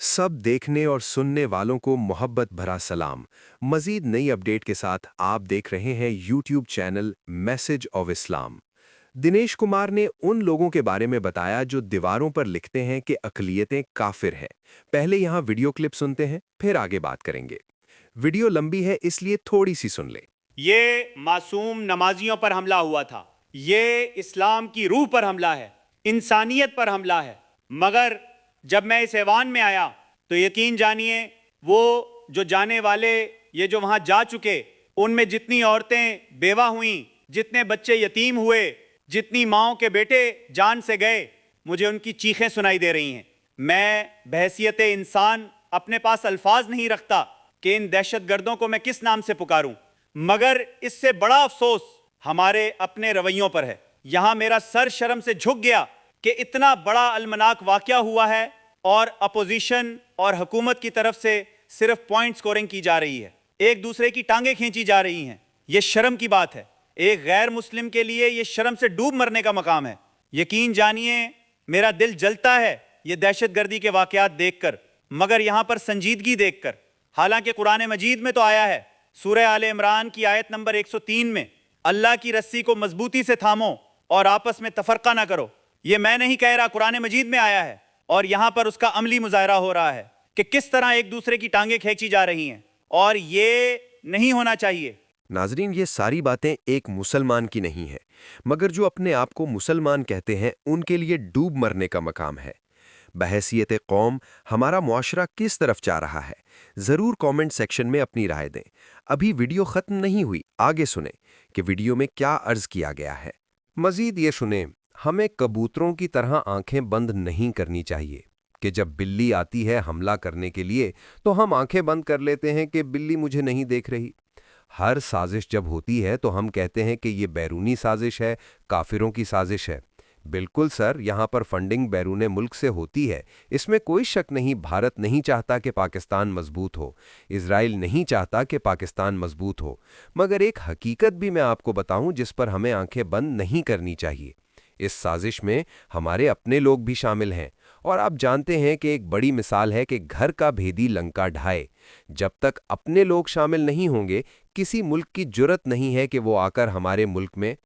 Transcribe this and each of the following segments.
सब देखने और सुनने वालों को मोहब्बत भरा सलाम। मजीद नई अपडेट के साथ आप देख रहे हैं YouTube channel message of Islam. Dinesh Kumar ने उन लोगों के बारे में बताया जो दीवारों पर लिखते हैं कि अक़लियतें काफिर हैं। पहले यहाँ वीडियो क्लिप सुनते हैं, फिर आगे बात करेंगे। वीडियो लंबी है, इसलिए थोड़ी सी सुन ले। ये मासूम नमाजियों पर हमला हुआ था। ये इस्लाम की रूह पर हमला है, इंसानियत पर हमला है। मगर जब मैं इस ऐवान में आया तो यकीन जानिए, वो जो जाने वाले, ये जो वहाँ जा चुके, उनमें जितनी औरतें बेवा हुईं, जितने बच्चे यतीम हुए, जितनी माँओं के बेटे जान से गए, मुझे उनकी चीखें सुनाई दे रही हैं। मैं बहैसियत इंसान अपने पास अल्फाज नहीं रखता कि इन दहशतगर्दों को मैं किस नाम से पुकारूं, मगर इससे बड़ा अफसोस हमारे अपने रवैयों पर है। यहां मेरा सर शर्म से झुक गया कि इतना बड़ा अलमनाक वाकया हुआ है और अपोजिशन और हुकूमत की तरफ से सिर्फ पॉइंट स्कोरिंग की जा रही है, एक दूसरे की टांगें खींची जा रही हैं। यह शर्म की बात है। एक गैर मुस्लिम के लिए यह शर्म से डूब मरने का मकाम है। यकीन जानिए, मेरा दिल जलता है ये दहशतगर्दी के वाकयात देखकर, मगर यहां पर संजीदगी देखकर। हालांकि कुरान मजीद में तो आया है, सूरह आले इमरान की आयत नंबर 103 में, अल्लाह की रस्सी को मजबूती से थामो और आपस में तफरका ना करो। ये मैं नहीं कह रहा, कुरान मजीद में आया है और यहां पर उसका अमली मुजाहरा हो रहा है कि किस तरह एक दूसरे की टांगें खींची जा रही हैं, और ये नहीं होना चाहिए। नाजरीन, ये सारी बातें एक मुसलमान की नहीं है, मगर जो अपने आप को मुसलमान कहते हैं उनके लिए डूब मरने का मकाम है। बहैसियत कौम हमारा मुआशरा किस तरफ जा रहा है, ज़रूर कमेंट सेक्शन में अपनी राय दें। अभी वीडियो ख़त्म नहीं हुई, आगे सुने कि वीडियो में क्या अर्ज़ किया गया है। मज़ीद ये सुने, हमें कबूतरों की तरह आंखें बंद नहीं करनी चाहिए कि जब बिल्ली आती है हमला करने के लिए तो हम आंखें बंद कर लेते हैं कि बिल्ली मुझे नहीं देख रही। हर साजिश जब होती है तो हम कहते हैं कि ये बैरूनी साजिश है, काफिरों की साजिश है। बिल्कुल सर, यहाँ पर फंडिंग बैरूने मुल्क से होती है, इसमें कोई शक नहीं। भारत नहीं चाहता कि पाकिस्तान मजबूत हो, इजराइल नहीं चाहता कि पाकिस्तान मजबूत हो, मगर एक हकीकत भी मैं आपको बताऊं जिस पर हमें आंखें बंद नहीं करनी चाहिए। इस साजिश में हमारे अपने लोग भी शामिल हैं, और आप जानते हैं कि एक बड़ी मिसाल है कि घर का भेदी लंका ढाए। जब तक अपने लोग शामिल नहीं होंगे, किसी मुल्क की जुर्रत नहीं है कि वो आकर हमारे मुल्क में।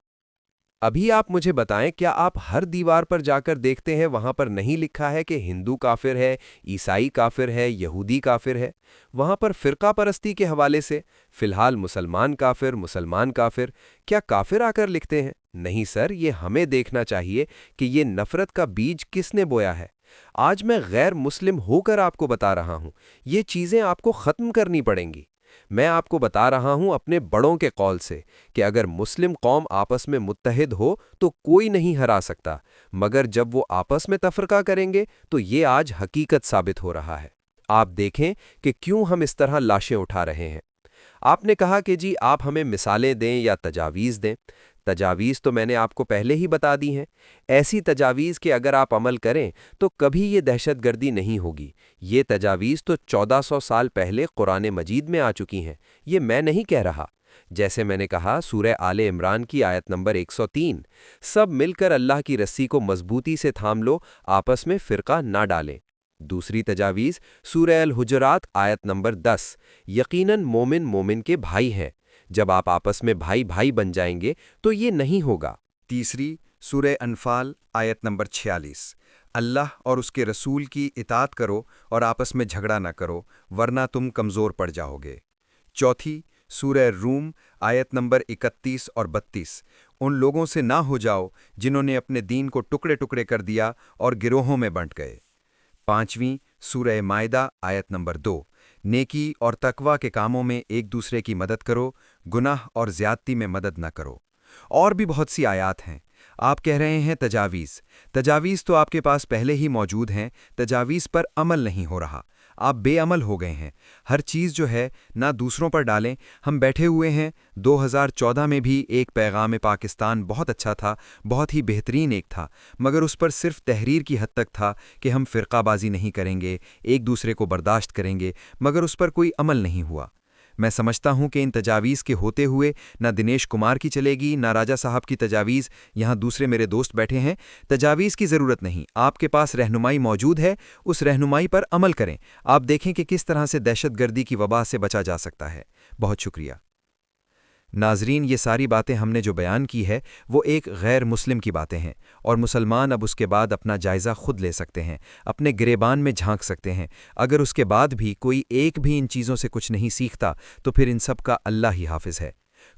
अभी आप मुझे बताएं, क्या आप हर दीवार पर जाकर देखते हैं वहां पर नहीं लिखा है कि हिंदू काफिर है, ईसाई काफिर है, यहूदी काफिर है? वहां पर फिरका परस्ती के हवाले से फिलहाल मुसलमान काफिर, क्या काफिर आकर लिखते हैं? नहीं सर, ये हमें देखना चाहिए कि ये नफरत का बीज किसने बोया है। आज मैं गैर मुस्लिम होकर आपको बता रहा हूं, ये चीजें आपको खत्म करनी पड़ेंगी। मैं आपको बता रहा हूं अपने बड़ों के कौल से कि अगर मुस्लिम कौम आपस में मुत्तहिद हो तो कोई नहीं हरा सकता, मगर जब वो आपस में तफरका करेंगे तो ये आज हकीकत साबित हो रहा है। आप देखें कि क्यों हम इस तरह लाशें उठा रहे हैं। आपने कहा कि जी आप हमें मिसालें दें या तजावीज़ दें। तजावीज़ तो मैंने आपको पहले ही बता दी हैं। ऐसी तजावीज़ कि अगर आप अमल करें तो कभी ये दहशतगर्दी नहीं होगी। ये तजावीज़ तो 1400 साल पहले कुरान मजीद में आ चुकी हैं, ये मैं नहीं कह रहा। जैसे मैंने कहा, सूरह आले इमरान की आयत नंबर 103, सब मिलकर अल्लाह की रस्सी को मजबूती से थाम लो, आपस में फ़िरका ना डालें। दूसरी तजावीज़ सूरह अल हुजरात आयत नंबर 10, यकीनन मोमिन मोमिन के भाई हैं, जब आप आपस में भाई भाई बन जाएंगे तो ये नहीं होगा। तीसरी सूरह अनफाल आयत नंबर 46, अल्लाह और उसके रसूल की इताअत करो और आपस में झगड़ा ना करो, वरना तुम कमज़ोर पड़ जाओगे। चौथी सूरह रूम आयत नंबर 31 और 32, उन लोगों से ना हो जाओ जिन्होंने अपने दीन को टुकड़े टुकड़े कर दिया और गिरोहों में बंट गए। पांचवीं सूरह मायदा आयत नंबर 2, नेकी और तकवा के कामों में एक दूसरे की मदद करो, गुनाह और ज्यादती में मदद न करो। और भी बहुत सी आयात हैं। आप कह रहे हैं तजावीज़ तो आपके पास पहले ही मौजूद हैं, तजावीज़ पर अमल नहीं हो रहा, आप बेअमल हो गए हैं। हर चीज़ जो है ना दूसरों पर डालें। हम बैठे हुए हैं, 2014 में भी एक पैगाम पाकिस्तान बहुत अच्छा था, बहुत ही बेहतरीन एक था, मगर उस पर सिर्फ तहरीर की हद तक था कि हम फ़िरकाबाजी नहीं करेंगे, एक दूसरे को बर्दाश्त करेंगे, मगर उस पर कोई अमल नहीं हुआ। میں سمجھتا ہوں کہ ان تجاویز کے ہوتے ہوئے نہ دنیش کمار کی چلے گی نہ راجہ صاحب کی تجاویز، یہاں دوسرے میرے دوست بیٹھے ہیں، تجاویز کی ضرورت نہیں، آپ کے پاس رہنمائی موجود ہے، اس رہنمائی پر عمل کریں، آپ دیکھیں کہ کس طرح سے دہشت گردی کی وبا سے بچا جا سکتا ہے۔ بہت شکریہ ناظرین، یہ ساری باتیں ہم نے جو بیان کی ہے وہ ایک غیر مسلم کی باتیں ہیں، اور مسلمان اب اس کے بعد اپنا جائزہ خود لے سکتے ہیں، اپنے گریبان میں جھانک سکتے ہیں۔ اگر اس کے بعد بھی کوئی ایک بھی ان چیزوں سے کچھ نہیں سیکھتا تو پھر ان سب کا اللہ ہی حافظ ہے۔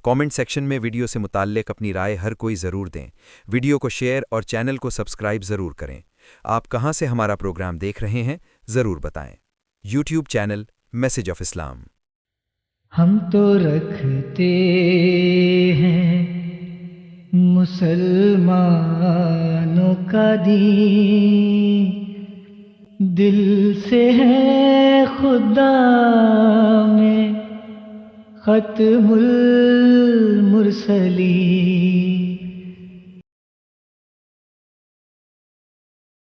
کامنٹ سیکشن میں ویڈیو سے متعلق اپنی رائے ہر کوئی ضرور دیں، ویڈیو کو شیئر اور چینل کو سبسکرائب ضرور کریں۔ آپ کہاں سے ہمارا پروگرام دیکھ رہے ہیں ضرور بتائیں۔ یوٹیوب چینل میسج آف اسلام۔ ہم تو رکھتے ہیں مسلمانوں کا دین، دل سے ہے خدا میں ختم المرسلین۔